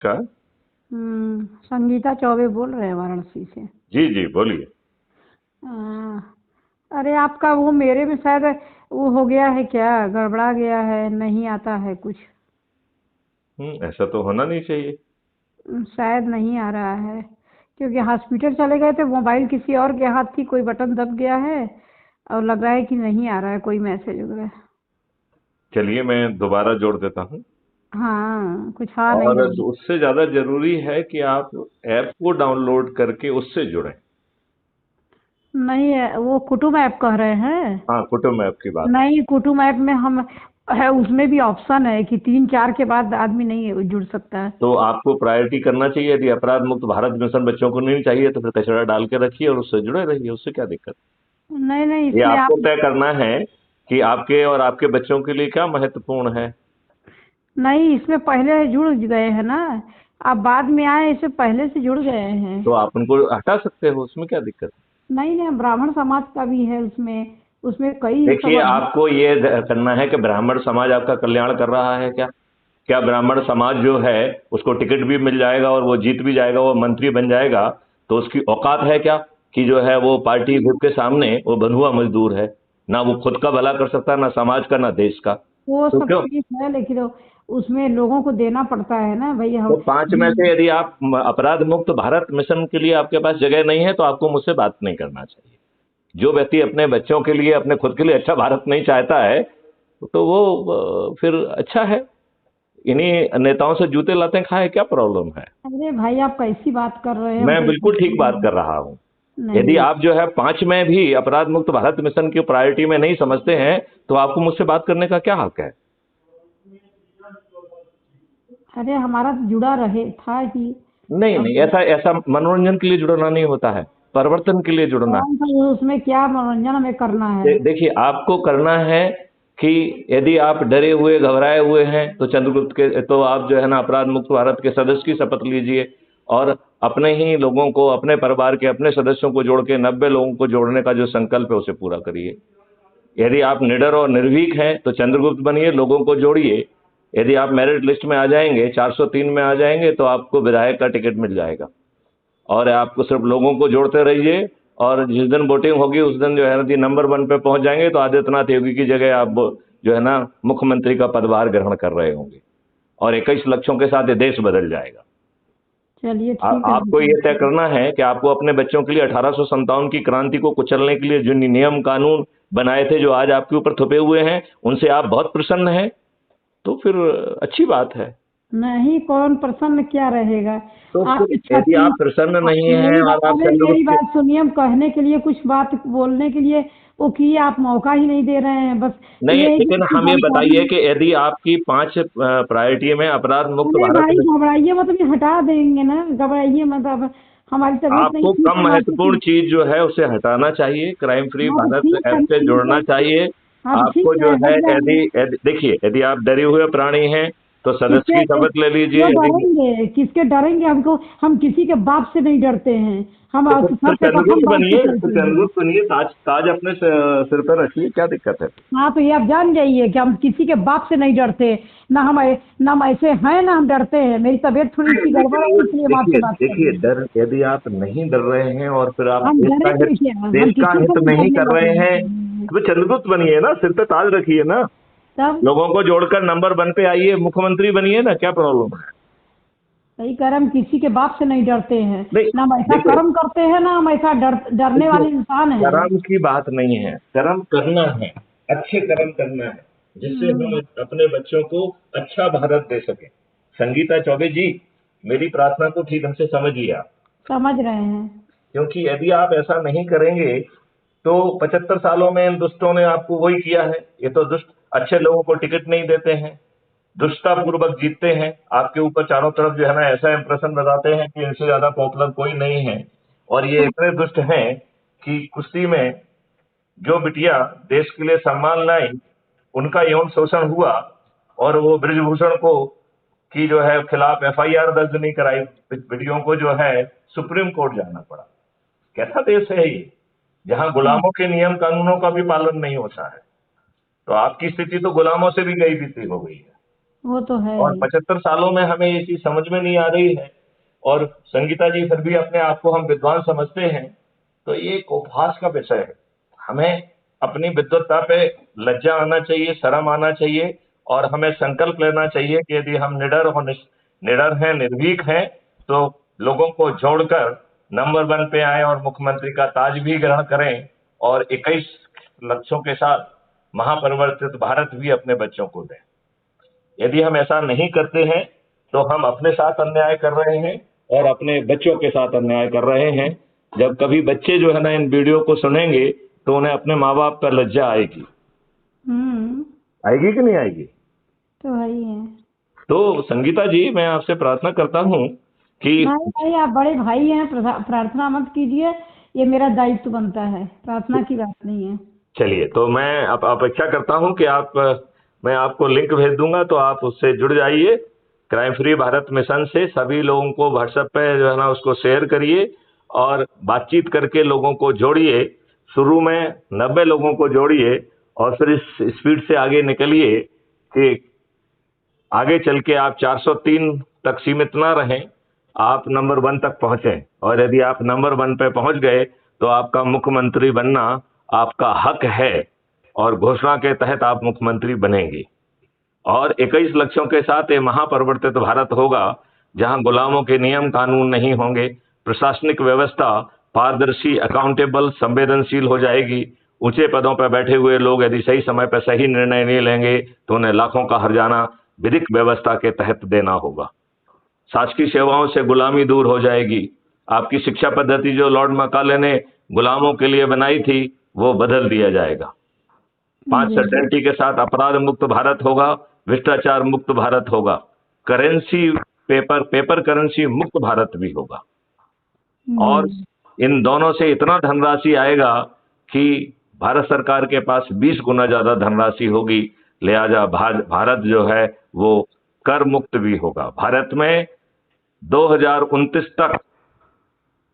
का। संगीता चौबे बोल रहे हैं वाराणसी से। जी जी बोलिए। आ, अरे आपका वो मेरे में शायद वो हो गया है क्या, गड़बड़ा गया है, नहीं आता है कुछ। ऐसा तो होना नहीं चाहिए। शायद नहीं आ रहा है, क्योंकि हॉस्पिटल चले गए थे, मोबाइल किसी और के हाथ थी, कोई बटन दब गया है और लग रहा है कि नहीं आ रहा है कोई मैसेज वगैरह। चलिए मैं दोबारा जोड़ देता हूँ। हाँ, कुछ आ नहीं और रहा है। उससे ज़्यादा ज़रूरी है कि आप ऐप को डाउनलोड करके उससे जुड़ें। नहीं है, वो कुटुम ऐप कह रहे हैं। हाँ, कुटुंब ऐप की बात। नहीं, कुटुम ऐप में हम है, उसमें भी ऑप्शन है कि 3-4 के बाद आदमी नहीं जुड़ सकता है। तो आपको प्रायोरिटी करना चाहिए। यदि अपराध मुक्त भारत मिशन बच्चों को नहीं चाहिए तो फिर कचरा डाल के रखिए और उससे जुड़े रहिए, उससे क्या दिक्कत। नहीं नहीं, ये इसमें आपको आप। तय करना है कि आपके और आपके बच्चों के लिए क्या महत्वपूर्ण है। नहीं, इसमें पहले जुड़ गए हैं ना। आप बाद में आए, इससे पहले से जुड़ गए हैं। तो आप उनको हटा सकते हो, उसमें क्या दिक्कत है। नहीं नहीं, ब्राह्मण समाज का भी है उसमें। उसमें कई देखिए, सब आपको ये करना है कि ब्राह्मण समाज आपका कल्याण कर रहा है क्या। क्या ब्राह्मण समाज जो है उसको टिकट भी मिल जाएगा और वो जीत भी जाएगा, वो मंत्री बन जाएगा, तो उसकी औकात है क्या कि जो है वो पार्टी विप के सामने वो बंधुआ मजदूर है। ना वो खुद का भला कर सकता, ना समाज का, ना देश का। वो तो सब क्यों। ठीक है, लेकिन उसमें लोगों को देना पड़ता है ना भाई, तो हम। 5 में से यदि आप अपराध मुक्त भारत मिशन के लिए आपके पास जगह नहीं है तो आपको मुझसे बात नहीं करना चाहिए। जो व्यक्ति अपने बच्चों के लिए, अपने खुद के लिए अच्छा भारत नहीं चाहता है, तो वो फिर अच्छा है, इन्हीं नेताओं से जूते लाते खाए, क्या प्रॉब्लम है। अरे भाई, आप कैसी बात कर रहे हैं, हम मैं तो ये बिल्कुल ठीक बात नहीं। कर रहा हूं। यदि नहीं। आप जो है 5 में भी अपराध मुक्त भारत मिशन की प्रायोरिटी में नहीं समझते हैं तो आपको मुझसे बात करने का क्या हक है। अरे हमारा तो जुड़ा रहे था ही। नहीं अब नहीं, ऐसा ऐसा मनोरंजन के लिए जुड़ना नहीं होता है, परिवर्तन के लिए जुड़ना है। कौन सा उसमें क्या मनोरंजन हमें करना है। देखिए, आपको करना है कि यदि आप डरे हुए घबराए हुए हैं तो चंद्रगुप्त के, तो आप जो है ना अपराध मुक्त भारत के सदस्य की शपथ लीजिए और अपने ही लोगों को, अपने परिवार के अपने सदस्यों को जोड़ के 90 लोगों को जोड़ने का जो संकल्प है उसे पूरा करिए। यदि आप निडर और निर्भीक हैं तो चंद्रगुप्त बनिए, लोगों को जोड़िए। यदि आप मेरिट लिस्ट में आ जाएंगे, 403 में आ जाएंगे, तो आपको विधायक का टिकट मिल जाएगा। और आपको सिर्फ लोगों को जोड़ते रहिए, और जिस दिन वोटिंग होगी उस दिन जो है ना नंबर 1 पे पहुंच जाएंगे तो आदित्यनाथ योगी की जगह आप जो है ना मुख्यमंत्री का पदभार ग्रहण कर रहे होंगे और 21 लक्षों के साथ ये देश बदल जाएगा। चलिए ठीक है। आपको ये तय करना है कि आपको अपने बच्चों के लिए 1857 की क्रांति को कुचलने के लिए जो नियम कानून बनाए थे, जो आज आपके ऊपर थुपे हुए हैं, उनसे आप बहुत प्रसन्न हैं, तो फिर अच्छी बात है। नहीं, कौन प्रसन्न क्या रहेगा। तो फिर आपके यदि छत्तीस। आप प्रसन्न नहीं हैं मेरी और बात, आप अरे मेरी चंद्रगुप्त बात सुनिए, हम कहने के लिए कुछ बात बोलने के लिए वो किए, आप मौका ही नहीं दे रहे हैं बस। नहीं, ये है कि लेकिन इसकी हम ये जानकारी। बताइए कि यदि आपकी 5 प्रायोरिटी में अपराध मुक्त अरे भारत भाई में, घबराइए मत, अभी हटा देंगे ना, घबराइए मत अब। हमारी तबीयत नहीं आपको ठीक कम है, हम आपसे महत्वपूर्ण चीज जो है उसे हटाना चाहिए, क्राइम फ्री हाँ तो भारत ठीक है ऐप से ना, जोड़ना चाहिए। अब आपको ठीक जो है, है हट जाएंगे। देखिए, यदि आप डरे हुए प्राणी हैं तो सदस्य किससे की शपथ ले लीजिए। क्यों यदि डरेंगे, किसके डरेंगे हमको। हम किसी के बाप से नहीं डरते हैं। हम तो सर पे कसम चंद्रगुप्त बांध के बनिए, तो चलते हैं। चंद्रगुप्त बनिए, ताज ताज अपने सिर पर रखिए, क्या दिक्कत है। हाँ, तो ये आप जान जाइए कि हम किसी के बाप से नहीं डरते। ना हम ऐसे हैं, ना हम डरते हैं। मेरी तबीयत थोड़ी सी गड़बड़ है, लेकिन इसलिए हम आपसे देखिए बात कर देखिए, रहे हैं। डर यदि आप नहीं डर रहे हैं और फिर आप हम डरेंगे क्या, हम देश का किसी से हित नहीं नहीं डरने कर वाले रहे हैं, हैं। तो चंद्रगुप्त बनिए ना, सिर पे ताज रखिए ना, तब लोगों को जोड़कर नंबर 1 पे आइए, मुख्यमंत्री बनिए ना, क्या प्रॉब्लम है। सही कह रहे, हम किसी के बाप से नहीं डरते हैं। नहीं, ना हम ऐसा देखिए कर्म करते हैं, ना हम ऐसा डरने देखिए, वाले इंसान हैं। कर्म की बात नहीं है, कर्म करना है, अच्छे कर्म करना है, जिससे हम हम्म, अपने बच्चों को अच्छा भारत दे सके। संगीता चौबे जी, मेरी प्रार्थना को ठीक ढंग से समझिए आप। समझ रहे हैं। क्योंकि यदि आप ऐसा नहीं करेंगे तो 75 सालों में इन दुष्टों ने आपको वही किया है। ये तो दुष्ट अच्छे लोगों को टिकट नहीं देते हैं, दुष्टता पूर्वक जीतते हैं, आपके ऊपर चारों तरफ जो है ना ऐसा इंप्रेशन बताते हैं कि इनसे ज्यादा पॉपुलर कोई नहीं है। और ये इतने दुष्ट हैं कि कुश्ती में जो बिटिया देश के लिए सम्मान लाई, उनका यौन शोषण हुआ और वो ब्रिजभूषण को की जो है खिलाफ एफआईआर दर्ज नहीं कराई, बिटियों को जो है सुप्रीम कोर्ट जाना पड़ा। कैसा देश है ये, जहां गुलामों के नियम कानूनों का भी पालन नहीं होता है। तो आपकी स्थिति तो गुलामों से भी गई बीती हो गई है। वो तो है और ही। 75 सालों में हमें ये चीज समझ में नहीं आ रही है। और संगीता जी फिर भी अपने आप को हम विद्वान समझते हैं, तो ये एक उपहास का विषय है। हमें अपनी विद्वत्ता पे लज्जा आना चाहिए, शर्म आना चाहिए, और हमें संकल्प लेना चाहिए कि यदि हम निडर और निडर हैं, निर्भीक हैं, तो लोगों को जोड़कर नंबर 1 पे आए और मुख्यमंत्री का ताज भी ग्रहण करें, और 21 लक्ष्यों के साथ महापरिवर्तित भारत भी अपने बच्चों को दें। यदि हम ऐसा नहीं करते हैं तो हम अपने साथ अन्याय कर रहे हैं और अपने बच्चों के साथ अन्याय कर रहे हैं। जब कभी बच्चे जो है ना इन वीडियो को सुनेंगे तो उन्हें अपने माँ बाप पर लज्जा आएगी। हम्म। आएगी कि नहीं आएगी? तो है ही है। तो संगीता जी, मैं आपसे प्रार्थना करता हूँ कि नहीं नहीं, आप बड़े भाई हैं, प्रार्थना मत कीजिए। ये मेरा दायित्व बनता है, प्रार्थना की बात नहीं है। चलिए, तो मैं अब अपेक्षा करता हूं कि मैं आपको लिंक भेज दूंगा, तो आप उससे जुड़ जाइए। क्राइम फ्री भारत मिशन से सभी लोगों को व्हाट्सएप पे जो है ना उसको शेयर करिए और बातचीत करके लोगों को जोड़िए। शुरू में 90 लोगों को जोड़िए और फिर इस स्पीड से आगे निकलिए कि आगे चल के आप 403 तक सीमित ना रहें, आप नंबर 1 तक पहुंचें। और यदि आप नंबर 1 पे पहुंच गए तो आपका मुख्यमंत्री बनना आपका हक है, और घोषणा के तहत आप मुख्यमंत्री बनेंगे। और 21 लक्ष्यों के साथ ये महापरिवर्तित भारत होगा, जहां गुलामों के नियम कानून नहीं होंगे, प्रशासनिक व्यवस्था पारदर्शी, अकाउंटेबल, संवेदनशील हो जाएगी। ऊंचे पदों पर बैठे हुए लोग यदि सही समय पर सही निर्णय नहीं लेंगे तो उन्हें लाखों का हर्जाना विधिक व्यवस्था के तहत देना होगा। शासकीय सेवाओं से गुलामी दूर हो जाएगी। आपकी शिक्षा पद्धति जो लॉर्ड मैकाले ने गुलामों के लिए बनाई थी वो बदल दिया जाएगा। 5 जी। सर्टेनिटी के साथ अपराध मुक्त भारत होगा, भ्रष्टाचार मुक्त भारत होगा, करेंसी पेपर करेंसी मुक्त भारत भी होगा। और जी। इन दोनों से इतना धनराशि आएगा कि भारत सरकार के पास 20 गुना ज्यादा धनराशि होगी। लिहाजा भारत जो है वो कर मुक्त भी होगा। भारत में 2029 तक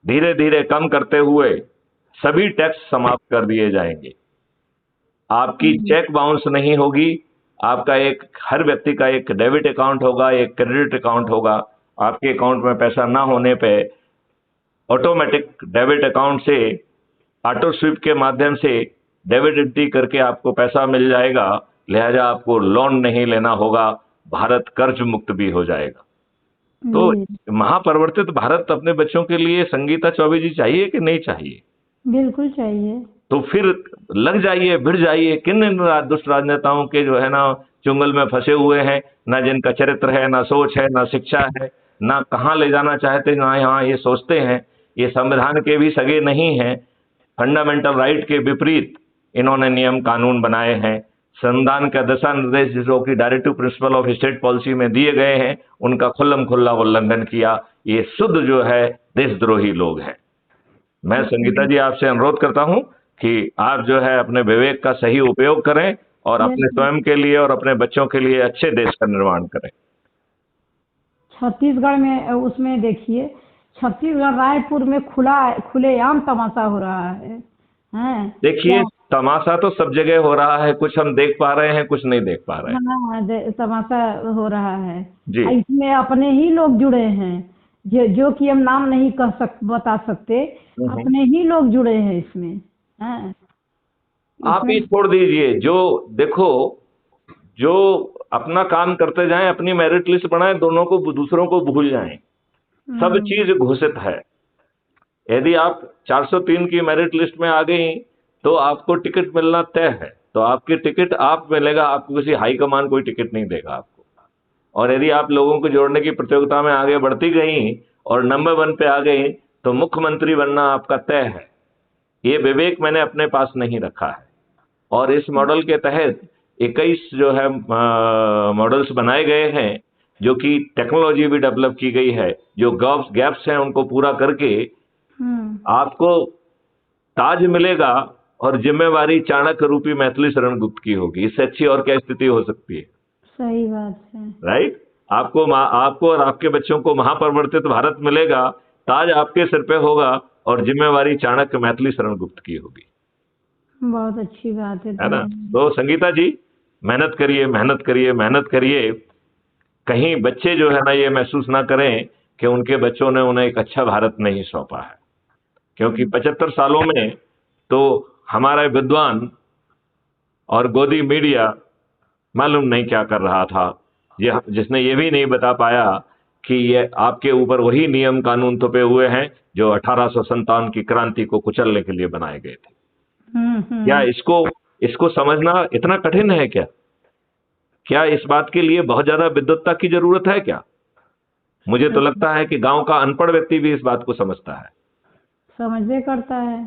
धीरे धीरे कम करते हुए सभी टैक्स समाप्त कर दिए जाएंगे। आपकी चेक बाउंस नहीं होगी। आपका एक हर व्यक्ति का एक डेबिट अकाउंट होगा, एक क्रेडिट अकाउंट होगा। आपके अकाउंट में पैसा ना होने पे ऑटोमेटिक डेबिट अकाउंट से ऑटो स्वीप के माध्यम से डेबिट एंट्री करके आपको पैसा मिल जाएगा। लिहाजा आपको लोन नहीं लेना होगा। भारत कर्ज मुक्त भी हो जाएगा। तो जी। महापरिवर्तित भारत अपने बच्चों के लिए संगीता चौबे जी चाहिए कि नहीं चाहिए? बिल्कुल चाहिए। तो फिर लग जाइए, भिड़ जाइए। किन इन दुष्ट राजनेताओं के जो है ना चुंगल में फंसे हुए हैं, ना जिनका चरित्र है, ना सोच है, ना शिक्षा है, ना कहाँ ले जाना चाहते, ना यहाँ ये सोचते हैं। ये संविधान के भी सगे नहीं हैं। फंडामेंटल राइट के विपरीत इन्होंने नियम कानून बनाए हैं। संविधान का दिशा निर्देश जो कि directive principle of state policy में दिए गए हैं, उनका खुल्लम खुल्ला उल्लंघन किया। ये शुद्ध जो है देशद्रोही लोग हैं। मैं संगीता जी आपसे अनुरोध करता हूं कि आप जो है अपने विवेक का सही उपयोग करें और अपने स्वयं के लिए और अपने बच्चों के लिए अच्छे देश का निर्माण करें। छत्तीसगढ़ में उसमें देखिए, छत्तीसगढ़ रायपुर में खुलेआम तमाशा हो रहा है। हैं देखिए, क्या? तमाशा तो सब जगह हो रहा है। कुछ हम देख पा रहे हैं, कुछ नहीं देख पा रहे हैं। हाँ, तमाशा हो रहा है। जी। इसमें अपने ही लोग जुड़े हैं, जो कि हम नाम नहीं बता सकते। अपने ही लोग जुड़े हैं इसमें। हैं आप इसमें। ही छोड़ दीजिए। जो देखो, जो अपना काम करते जाएं, अपनी मेरिट लिस्ट बनाएं, दोनों को दूसरों को भूल जाएं। सब चीज घोषित है। यदि आप 403 की मेरिट लिस्ट में आ गई तो आपको टिकट मिलना तय है। तो आपकी टिकट आप मिलेगा, आपको किसी हाईकमान कोई टिकट नहीं देगा आपको। और यदि आप लोगों को जोड़ने की प्रतियोगिता में आगे बढ़ती गई और नंबर 1 पे आ गई तो मुख्यमंत्री बनना आपका तय है। ये विवेक मैंने अपने पास नहीं रखा है। और इस मॉडल के तहत 21 जो है मॉडल्स बनाए गए हैं, जो कि टेक्नोलॉजी भी डेवलप की गई है। जो गैप्स हैं उनको पूरा करके आपको ताज मिलेगा और जिम्मेवारी चाणक्य रूपी मैथिली शरण गुप्त की होगी। इससे अच्छी और क्या स्थिति हो सकती है? सही बात है। राइट। आपको और आपके बच्चों को महापरिवर्तित भारत मिलेगा, ताज आपके सिर पे होगा और जिम्मेवारी चाणक्य मैथिली शरण गुप्त की होगी। बहुत अच्छी बात है ना? तो संगीता जी, मेहनत करिए, मेहनत करिए, मेहनत करिए। कहीं बच्चे जो है ना ये महसूस ना करें कि उनके बच्चों ने उन्हें एक अच्छा भारत नहीं सौंपा है। क्योंकि 75 सालों में तो हमारा विद्वान और गोदी मीडिया मालूम नहीं क्या कर रहा था, जिसने ये भी नहीं बता पाया कि ये आपके ऊपर वही नियम कानून थोपे हुए हैं जो 1857 की क्रांति को कुचलने के लिए बनाए गए थे। क्या इसको समझना इतना कठिन है क्या? क्या इस बात के लिए बहुत ज्यादा विद्वत्ता की जरूरत है क्या? मुझे तो लगता है कि गांव का अनपढ़ व्यक्ति भी इस बात को समझता है। समझे करता है।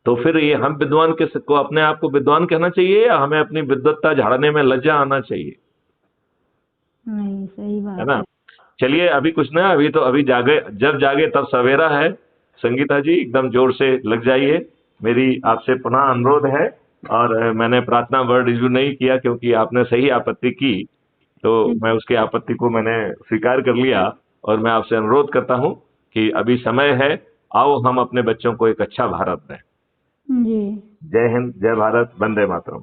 तो फिर ये हम विद्वान को अपने आप को विद्वान कहना चाहिए या हमें अपनी विद्वत्ता झाड़ने में लज्जा आना चाहिए? नहीं, सही बात है ना। चलिए अभी कुछ ना, अभी जागे, जब जागे तब सवेरा है। संगीता जी एकदम जोर से लग जाइए। मेरी आपसे पुनः अनुरोध है, और मैंने प्रार्थना वर्ड रिव्यू नहीं किया क्योंकि आपने सही आपत्ति की, तो मैं उसकी आपत्ति को मैंने स्वीकार कर लिया, और मैं आपसे अनुरोध करता हूं कि अभी समय है, आओ हम अपने बच्चों को एक अच्छा भारत दें। जी। जय हिंद, जय भारत, वंदे मातरम।